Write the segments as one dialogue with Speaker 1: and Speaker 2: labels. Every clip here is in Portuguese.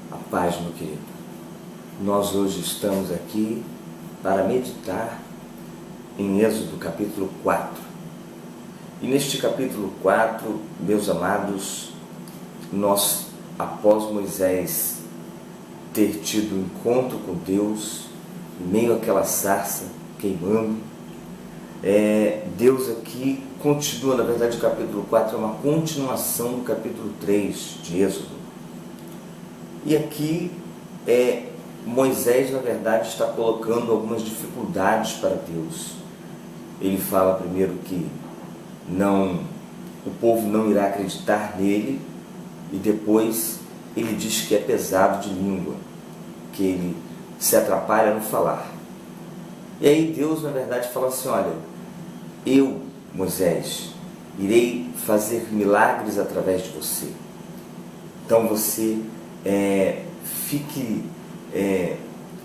Speaker 1: A paz, meu querido. Nós hoje estamos aqui para meditar em Êxodo capítulo 4. E neste capítulo 4, meus amados, nós, após Moisés ter tido um encontro com Deus, em meio àquela sarça queimando, Deus aqui continua, na verdade o capítulo 4 é uma continuação do capítulo 3 de Êxodo. E aqui Moisés, na verdade, está colocando algumas dificuldades para Deus. Ele fala primeiro que o povo não irá acreditar nele, e depois ele diz que é pesado de língua, que ele se atrapalha no falar. E aí Deus, na verdade, fala assim: olha, eu, Moisés, irei fazer milagres através de você. Então você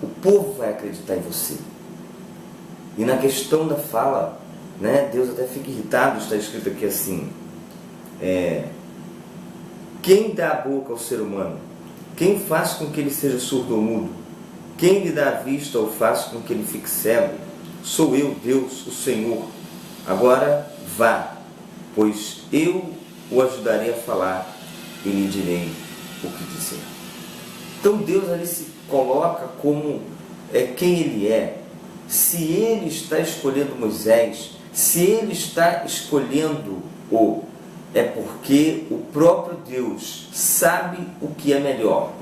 Speaker 1: o povo vai acreditar em você. E na questão da fala, Deus até fica irritado. Está escrito aqui assim: quem dá a boca ao ser humano? Quem faz com que ele seja surdo ou mudo? Quem lhe dá a vista ou faz com que ele fique cego? Sou eu, Deus, o Senhor. Agora vá, pois eu o ajudarei a falar e lhe direi o que dizer. Então Deus ali se coloca como quem Ele é. Se Ele está escolhendo Moisés, se Ele está escolhendo-o, é porque o próprio Deus sabe o que é melhor,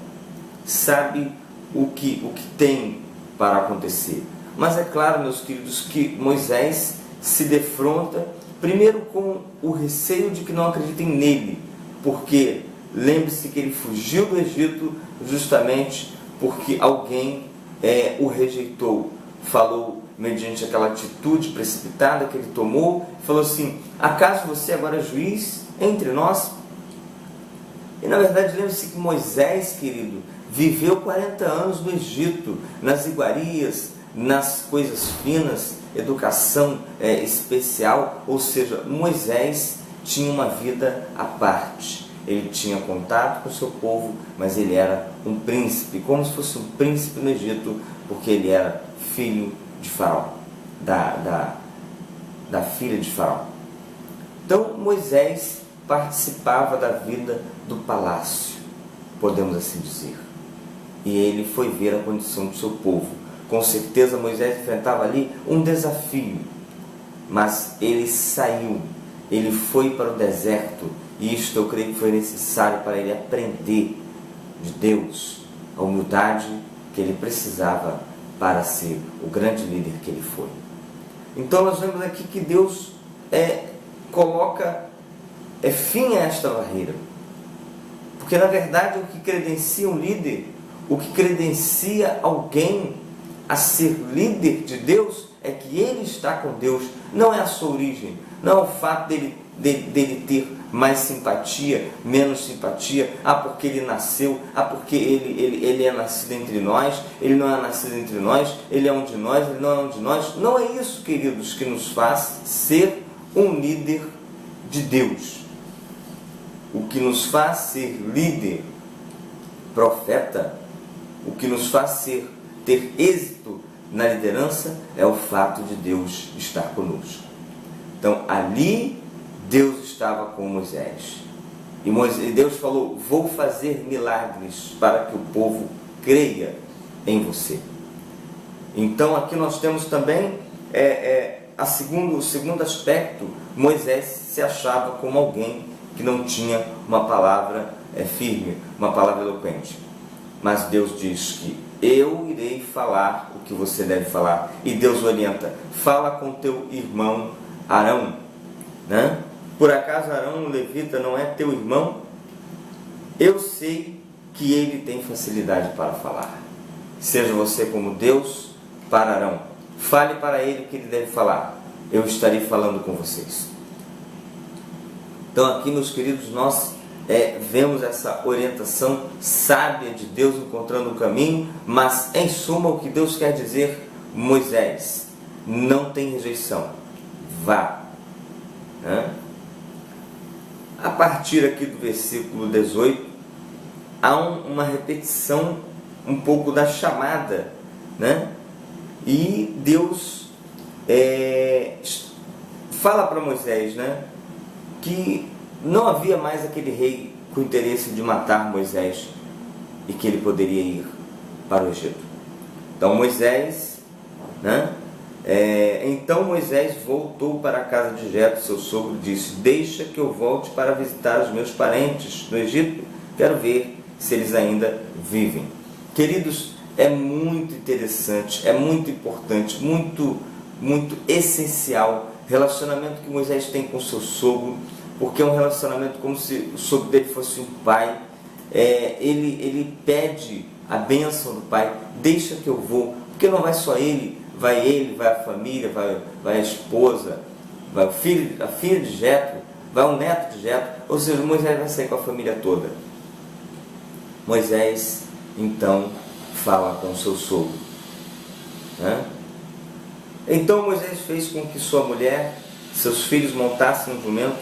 Speaker 1: sabe o que tem para acontecer. Mas é claro, meus queridos, que Moisés se defronta primeiro com o receio de que não acreditem nele, porque lembre-se que ele fugiu do Egito justamente porque alguém o rejeitou. Falou, mediante aquela atitude precipitada que ele tomou, falou assim: acaso você agora é juiz entre nós? E na verdade, lembre-se que Moisés, querido, viveu 40 anos no Egito, nas iguarias, nas coisas finas, educação especial. Ou seja, Moisés tinha uma vida à parte. Ele tinha contato com o seu povo, mas ele era um príncipe, como se fosse um príncipe no Egito, porque ele era filho de Faraó, da filha de Faraó. Então Moisés participava da vida do palácio, podemos assim dizer. E ele foi ver a condição do seu povo. Com certeza Moisés enfrentava ali um desafio, mas ele saiu, ele foi para o deserto. E isto eu creio que foi necessário para ele aprender de Deus a humildade que ele precisava para ser o grande líder que ele foi. Então nós vemos aqui que Deus coloca fim a esta barreira. Porque na verdade o que credencia um líder, o que credencia alguém a ser líder de Deus, é que ele está com Deus. Não é a sua origem, não é o fato dele ter mais simpatia, menos simpatia, porque ele nasceu, porque ele é nascido entre nós, ele não é nascido entre nós, ele é um de nós, ele não é um de nós. Não é isso, queridos, que nos faz ser um líder de Deus. O que nos faz ser líder, profeta, o que nos faz ter êxito na liderança é o fato de Deus estar conosco. Então ali Deus estava com Moisés. E Deus falou: vou fazer milagres para que o povo creia em você. Então aqui nós temos também o segundo aspecto. Moisés se achava como alguém que não tinha uma palavra firme, uma palavra eloquente. Mas Deus diz que eu irei falar o que você deve falar. E Deus orienta: fala com teu irmão Arão. Por acaso Arão, o levita, não é teu irmão? Eu sei que ele tem facilidade para falar. Seja você como Deus para Arão. Fale para ele o que ele deve falar. Eu estarei falando com vocês. Então aqui, meus queridos, nós vemos essa orientação sábia de Deus encontrando o caminho. Mas em suma, o que Deus quer dizer: Moisés, não tem rejeição, vá. A partir aqui do versículo 18, há uma repetição um pouco da chamada, né? E Deus fala para Moisés, né, que não havia mais aquele rei com interesse de matar Moisés e que ele poderia ir para o Egito. Então Moisés, né, então Moisés voltou para a casa de Jetro, seu sogro, e disse: deixa que eu volte para visitar os meus parentes no Egito, quero ver se eles ainda vivem. Queridos, é muito interessante, é muito importante, muito essencial o relacionamento que Moisés tem com seu sogro, porque é um relacionamento como se o sogro dele fosse um pai. Ele pede a bênção do pai: deixa que eu vou, porque não vai só ele, vai a família, vai a esposa, vai a filha de Jetro, vai o neto de Jetro, ou seja, Moisés vai sair com a família toda. Moisés então fala com seu sogro, né? Então Moisés fez com que sua mulher, seus filhos montassem um jumento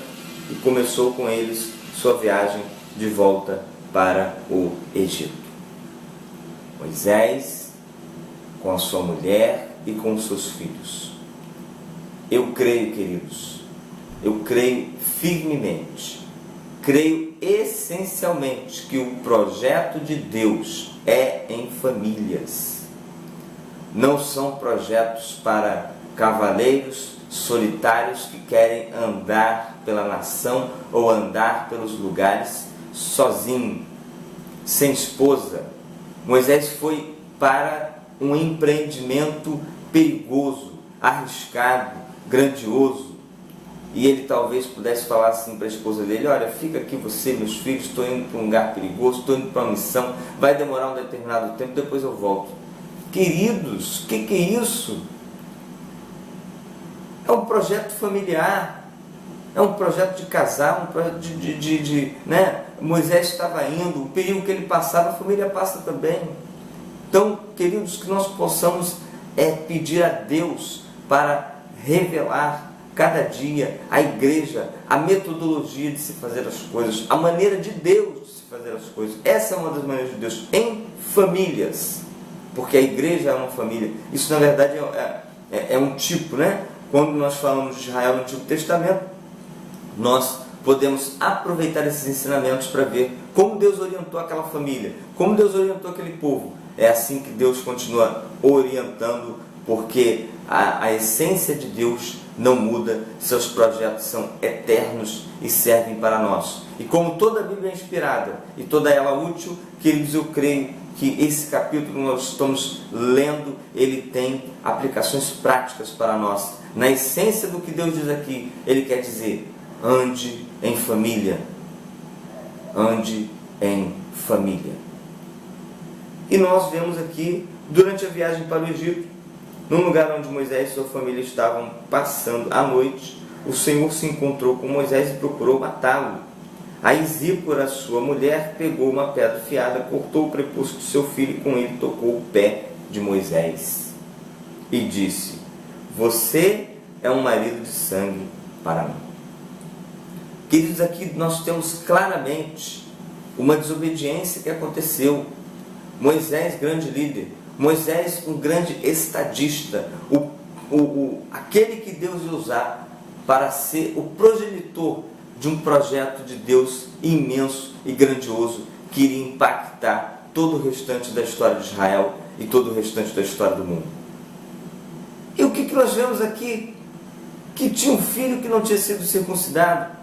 Speaker 1: e começou com eles sua viagem de volta para o Egito. Moisés com a sua mulher e com os seus filhos. Eu creio, queridos, eu creio firmemente, creio essencialmente que o projeto de Deus é em famílias. Não são projetos para cavaleiros solitários que querem andar pela nação ou andar pelos lugares sozinho, sem esposa. Moisés foi para um empreendimento perigoso, arriscado, grandioso. E ele talvez pudesse falar assim para a esposa dele: olha, fica aqui você, meus filhos, estou indo para um lugar perigoso, estou indo para uma missão, vai demorar um determinado tempo, depois eu volto. Queridos, o que é isso? É um projeto familiar, é um projeto de casar, um projeto né? Moisés estava indo, o período que ele passava, a família passa também. Então, queridos, que nós possamos pedir a Deus para revelar cada dia à igreja a metodologia de se fazer as coisas, a maneira de Deus de se fazer as coisas. Essa é uma das maneiras de Deus, em famílias, porque a igreja é uma família. Isso, na verdade, é um tipo, né? Quando nós falamos de Israel no Antigo Testamento, nós podemos aproveitar esses ensinamentos para ver como Deus orientou aquela família, como Deus orientou aquele povo. É assim que Deus continua orientando, porque a essência de Deus não muda, seus projetos são eternos e servem para nós. E como toda a Bíblia é inspirada e toda ela útil, queridos, eu creio que esse capítulo que nós estamos lendo, ele tem aplicações práticas para nós. Na essência do que Deus diz aqui, ele quer dizer: ande em família. Ande em família. E nós vemos aqui, durante a viagem para o Egito, num lugar onde Moisés e sua família estavam passando a noite, o Senhor se encontrou com Moisés e procurou matá-lo. Aí Zípora, sua mulher, pegou uma pedra afiada, cortou o prepúcio de seu filho e com ele tocou o pé de Moisés. E disse: você é um marido de sangue para mim. Queridos, aqui nós temos claramente uma desobediência que aconteceu. Moisés, grande líder, Moisés, um grande estadista, aquele que Deus ia usar para ser o progenitor de um projeto de Deus imenso e grandioso que iria impactar todo o restante da história de Israel e todo o restante da história do mundo. E o que nós vemos aqui? Que tinha um filho que não tinha sido circuncidado.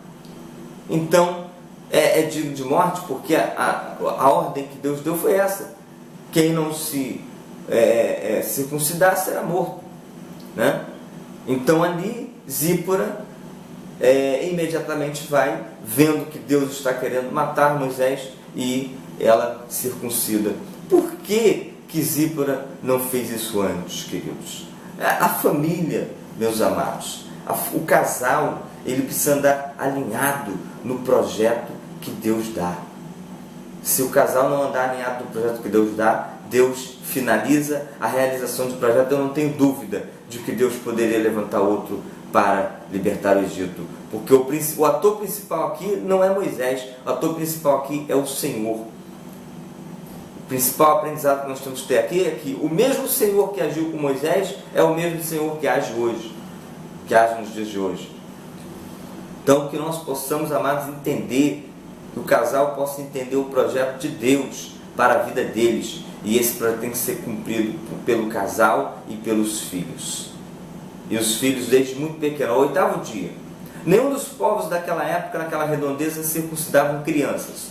Speaker 1: Então, é digno de morte, porque a ordem que Deus deu foi essa: quem não se circuncidasse era morto, né? Então ali Zípora imediatamente vai, vendo que Deus está querendo matar Moisés, e ela circuncida. Por que Zípora não fez isso antes, queridos? A família, meus amados, o casal, ele precisa andar alinhado no projeto que Deus dá. Se o casal não andar alinhado no projeto que Deus dá, Deus finaliza a realização do projeto. Eu não tenho dúvida de que Deus poderia levantar outro para libertar o Egito, porque o ator principal aqui não é Moisés, o ator principal aqui é o Senhor. principal aprendizado que nós temos que ter aqui é que o mesmo Senhor que agiu com Moisés é o mesmo Senhor que age hoje, que age nos dias de hoje. Então, que nós possamos, amados, entender, que o casal possa entender o projeto de Deus para a vida deles, e esse projeto tem que ser cumprido pelo casal e pelos filhos. E os filhos desde muito pequeno, ao 8º dia. Nenhum dos povos daquela época, naquela redondeza, circuncidavam crianças.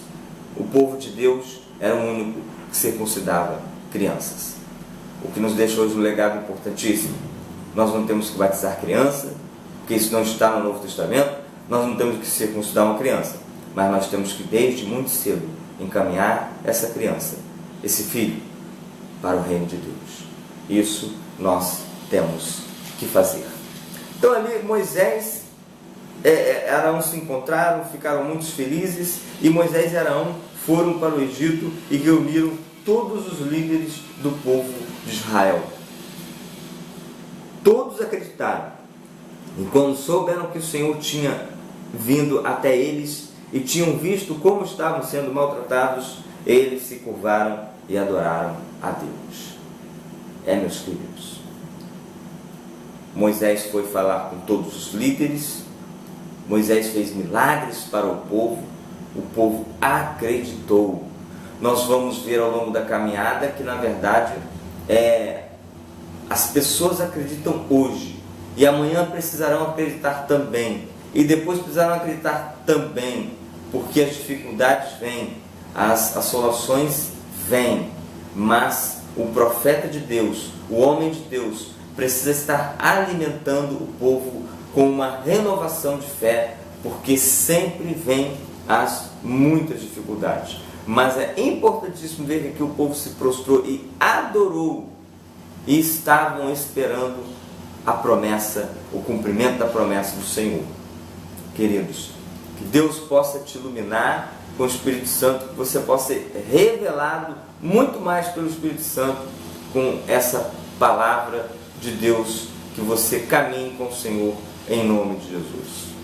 Speaker 1: O povo de Deus era o único que circuncidava crianças. O que nos deixa hoje um legado importantíssimo. Nós não temos que batizar criança, porque isso não está no Novo Testamento. Nós não temos que circuncidar uma criança, mas nós temos que desde muito cedo encaminhar essa criança, esse filho, para o reino de Deus. Isso nós temos que fazer. Então ali Moisés e Arão se encontraram, ficaram muito felizes, e Moisés e Arão foram para o Egito e reuniram todos os líderes do povo de Israel. Todos acreditaram, e quando souberam que o Senhor tinha vindo até eles e tinham visto como estavam sendo maltratados, eles se curvaram e adoraram a Deus. Meus queridos, Moisés foi falar com todos os líderes, Moisés fez milagres para o povo acreditou. Nós vamos ver ao longo da caminhada que, na verdade, as pessoas acreditam hoje, e amanhã precisarão acreditar também, e depois precisarão acreditar também, porque as dificuldades vêm, as soluções vêm, mas o profeta de Deus, o homem de Deus, precisa estar alimentando o povo com uma renovação de fé, porque sempre vem as muitas dificuldades. Mas é importantíssimo ver que aqui o povo se prostrou e adorou, e estavam esperando a promessa, o cumprimento da promessa do Senhor. Queridos, que Deus possa te iluminar com o Espírito Santo, que você possa ser revelado muito mais pelo Espírito Santo com essa palavra de Deus, que você caminhe com o Senhor em nome de Jesus.